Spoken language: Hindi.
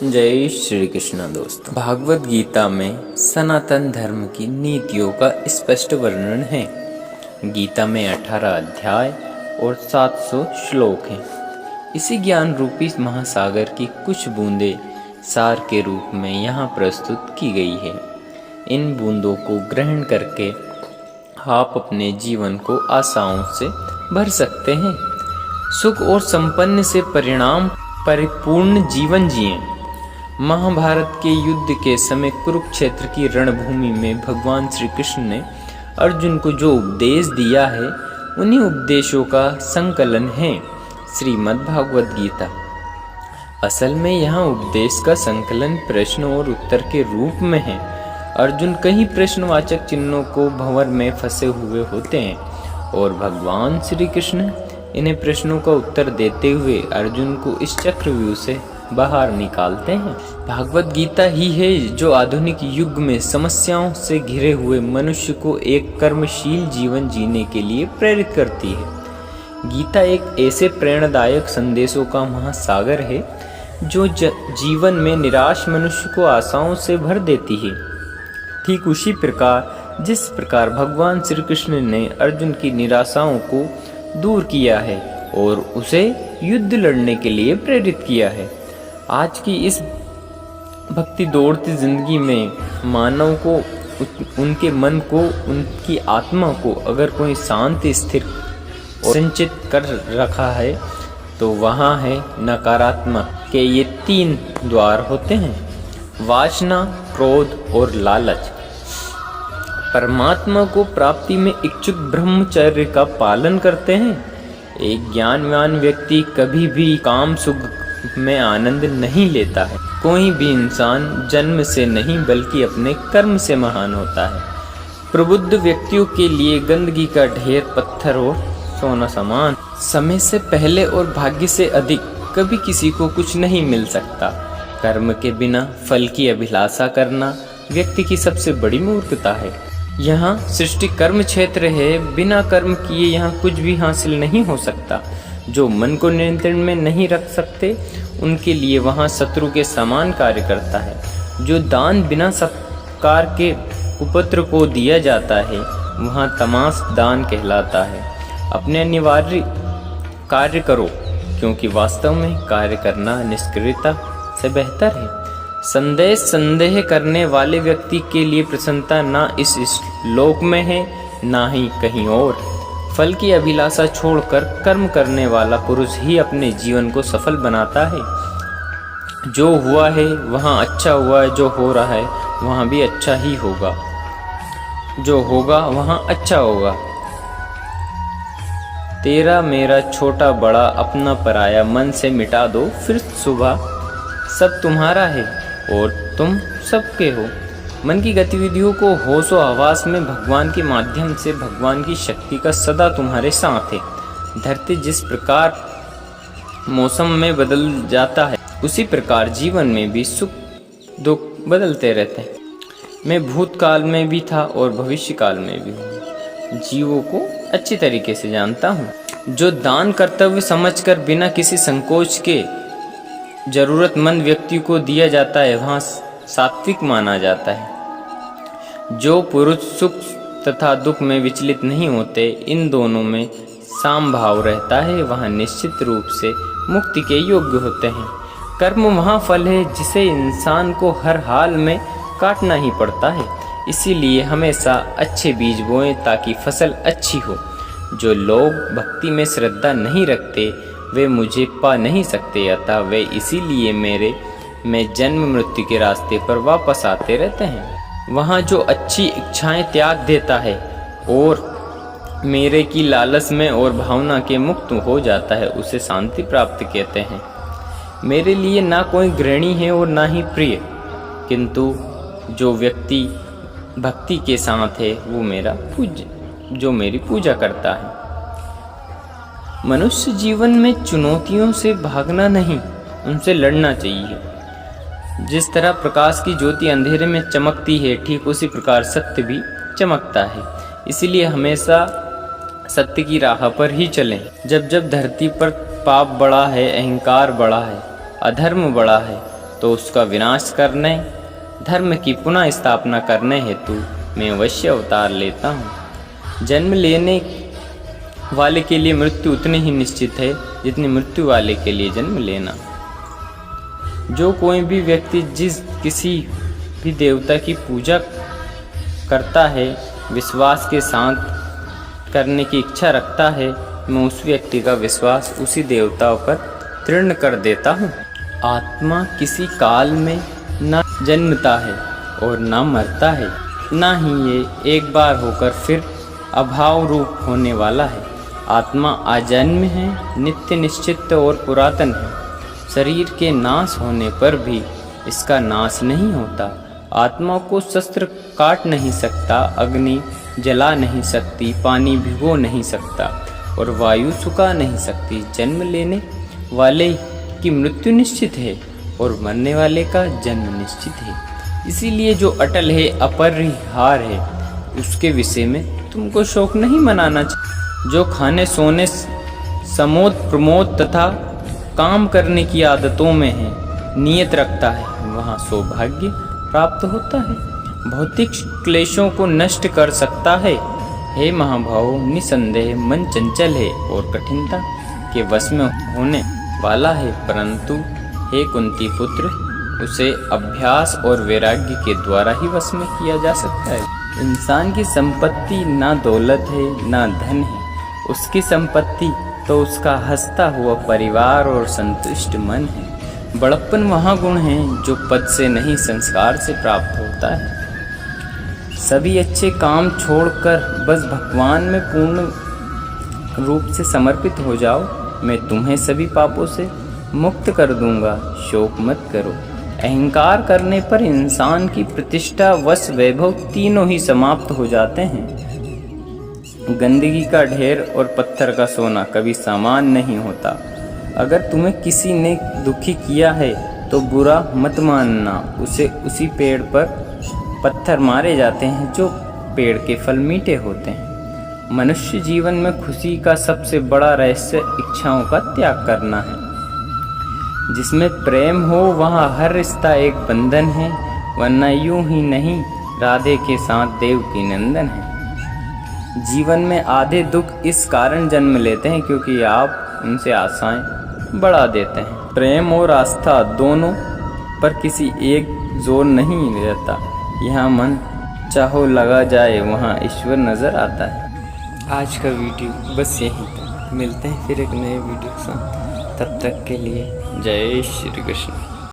जय श्री कृष्ण। दोस्तों, भागवत गीता में सनातन धर्म की नीतियों का स्पष्ट वर्णन है। गीता में 18 अध्याय और 700 श्लोक हैं। इसी ज्ञान रूपी महासागर की कुछ बूंदें सार के रूप में यहाँ प्रस्तुत की गई है। इन बूंदों को ग्रहण करके आप अपने जीवन को आशाओं से भर सकते हैं। सुख और संपन्न से परिणाम परिपूर्ण जीवन जिएं। महाभारत के युद्ध के समय कुरुक्षेत्र की रणभूमि में भगवान श्री कृष्ण ने अर्जुन को जो उपदेश दिया है, उन्हीं उपदेशों का संकलन है श्रीमद् भागवत गीता। असल में यहाँ उपदेश का संकलन प्रश्न और उत्तर के रूप में है। अर्जुन कई प्रश्नवाचक चिन्हों को भंवर में फंसे हुए होते हैं और भगवान श्री कृष्ण इन्हें प्रश्नों का उत्तर देते हुए अर्जुन को इस चक्रव्यूह से बाहर निकालते हैं। भागवत गीता ही है जो आधुनिक युग में समस्याओं से घिरे हुए मनुष्य को एक कर्मशील जीवन जीने के लिए प्रेरित करती है। गीता एक ऐसे प्रेरणादायक संदेशों का महासागर है जो जीवन में निराश मनुष्य को आशाओं से भर देती है। ठीक उसी प्रकार जिस प्रकार भगवान श्री कृष्ण ने अर्जुन की निराशाओं को दूर किया है और उसे युद्ध लड़ने के लिए प्रेरित किया है। आज की इस भक्ति दौड़ती जिंदगी में मानव को उनके मन को, उनकी आत्मा को अगर कोई शांति स्थिर और संचित कर रखा है तो वहाँ है नकारात्मक के ये 3 द्वार होते हैं: वासना, क्रोध और लालच। परमात्मा को प्राप्ति में इच्छुक ब्रह्मचर्य का पालन करते हैं। एक ज्ञानवान व्यक्ति कभी भी काम सुख में आनंद नहीं लेता है। कोई भी इंसान जन्म से नहीं बल्कि अपने कर्म से महान होता है। प्रबुद्ध व्यक्तियों के लिए गंदगी का ढेर पत्थर और सोना समान। समय से पहले और भाग्य से अधिक कभी किसी को कुछ नहीं मिल सकता। कर्म के बिना फल की अभिलाषा करना व्यक्ति की सबसे बड़ी मूर्खता है। यहाँ सृष्टि कर्म क्षेत्र है, बिना कर्म किए यहाँ कुछ भी हासिल नहीं हो सकता। जो मन को नियंत्रण में नहीं रख सकते उनके लिए वहाँ शत्रु के समान कार्य करता है। जो दान बिना सत्कार के कुपुत्र को दिया जाता है वहाँ तमाश दान कहलाता है। अपने अनिवार्य कार्य करो, क्योंकि वास्तव में कार्य करना निष्क्रियता से बेहतर है। संदेह करने वाले व्यक्ति के लिए प्रसन्नता ना इस लोक में है ना ही कहीं और। फल की अभिलाषा छोड़कर कर्म करने वाला पुरुष ही अपने जीवन को सफल बनाता है। जो हुआ है वहाँ अच्छा हुआ है, जो हो रहा है वहाँ भी अच्छा ही होगा, जो होगा वहाँ अच्छा होगा। तेरा मेरा छोटा बड़ा अपना पराया मन से मिटा दो, फिर सुबह सब तुम्हारा है और तुम सबके हो। मन की गतिविधियों को होशो हवास में भगवान के माध्यम से भगवान की शक्ति का सदा तुम्हारे साथ है। धरती जिस प्रकार मौसम में बदल जाता है उसी प्रकार जीवन में भी सुख दुख बदलते रहते हैं। मैं भूतकाल में भी था और भविष्य काल में भी हूँ। जीवों को अच्छी तरीके से जानता हूँ। जो दान कर्तव्य समझकर बिना किसी संकोच के जरूरतमंद व्यक्ति को दिया जाता है वहाँ सात्विक माना जाता है। जो पुरुष सुख तथा दुख में विचलित नहीं होते, इन दोनों में सामभाव रहता है, वह निश्चित रूप से मुक्ति के योग्य होते हैं। कर्म वहाँ फल है जिसे इंसान को हर हाल में काटना ही पड़ता है। इसीलिए हमेशा अच्छे बीज बोएं ताकि फसल अच्छी हो। जो लोग भक्ति में श्रद्धा नहीं रखते वे मुझे पा नहीं सकते, अतः वे इसीलिए मैं जन्म मृत्यु के रास्ते पर वापस आते रहते हैं। वहाँ जो अच्छी इच्छाएं त्याग देता है और मेरे की लालच में और भावना के मुक्त हो जाता है उसे शांति प्राप्त कहते हैं। मेरे लिए ना कोई घृणी है और ना ही प्रिय, किंतु जो व्यक्ति भक्ति के साथ है वो जो मेरी पूजा करता है। मनुष्य जीवन में चुनौतियों से भागना नहीं, उनसे लड़ना चाहिए। जिस तरह प्रकाश की ज्योति अंधेरे में चमकती है, ठीक उसी प्रकार सत्य भी चमकता है। इसीलिए हमेशा सत्य की राह पर ही चलें। जब जब धरती पर पाप बढ़ा है, अहंकार बढ़ा है, अधर्म बढ़ा है, तो उसका विनाश करने, धर्म की पुनः स्थापना करने हेतु मैं अवश्य अवतार लेता हूँ। जन्म लेने वाले के लिए मृत्यु उतनी ही निश्चित है जितनी मृत्यु वाले के लिए जन्म लेना। जो कोई भी व्यक्ति किसी भी देवता की पूजा करता है, विश्वास के साथ करने की इच्छा रखता है, मैं उस व्यक्ति का विश्वास उसी देवता पर तीर्ण कर देता हूँ। आत्मा किसी काल में न जन्मता है और न मरता है, न ही ये एक बार होकर फिर अभाव रूप होने वाला है। आत्मा आजन्म है, नित्य निश्चित और पुरातन है। शरीर के नाश होने पर भी इसका नाश नहीं होता। आत्मा को शस्त्र काट नहीं सकता, अग्नि जला नहीं सकती, पानी भिगो नहीं सकता और वायु सुखा नहीं सकती। जन्म लेने वाले की मृत्यु निश्चित है और मरने वाले का जन्म निश्चित है। इसीलिए जो अटल है, अपरिहार है, उसके विषय में तुमको शोक नहीं मनाना चाहिए। जो खाने सोने, समोद प्रमोद तथा काम करने की आदतों में है, नियत रखता है, वहाँ सौभाग्य प्राप्त होता है। भौतिक क्लेशों को नष्ट कर सकता है। हे महाभाव, निसंदेह मन चंचल है और कठिनता के वश में होने वाला है, परंतु हे कुंती पुत्र, उसे अभ्यास और वैराग्य के द्वारा ही वश में किया जा सकता है। इंसान की संपत्ति ना दौलत है ना धन है, उसकी संपत्ति तो उसका हंसता हुआ परिवार और संतुष्ट मन है। बड़प्पन वहाँ गुण है जो पद से नहीं संस्कार से प्राप्त होता है। सभी अच्छे काम छोड़कर बस भगवान में पूर्ण रूप से समर्पित हो जाओ, मैं तुम्हें सभी पापों से मुक्त कर दूंगा। शोक मत करो। अहंकार करने पर इंसान की प्रतिष्ठा, वश, वैभव तीनों ही समाप्त हो जाते हैं। गंदगी का ढेर और पत्थर का सोना कभी समान नहीं होता। अगर तुम्हें किसी ने दुखी किया है तो बुरा मत मानना। उसी पेड़ पर पत्थर मारे जाते हैं जो पेड़ के फल मीठे होते हैं। मनुष्य जीवन में खुशी का सबसे बड़ा रहस्य इच्छाओं का त्याग करना है। जिसमें प्रेम हो वहाँ हर रिश्ता एक बंधन है, वरना यूं ही नहीं राधे के साथ देव की नंदन है। जीवन में आधे दुख इस कारण जन्म लेते हैं क्योंकि आप उनसे आशाएं बढ़ा देते हैं। प्रेम और आस्था दोनों पर किसी एक जोर नहीं रहता। यहाँ मन चाहो लगा जाए, वहाँ ईश्वर नजर आता है। आज का वीडियो बस यहीं तक। मिलते हैं फिर एक नए वीडियो के साथ। तब तक के लिए जय श्री कृष्ण।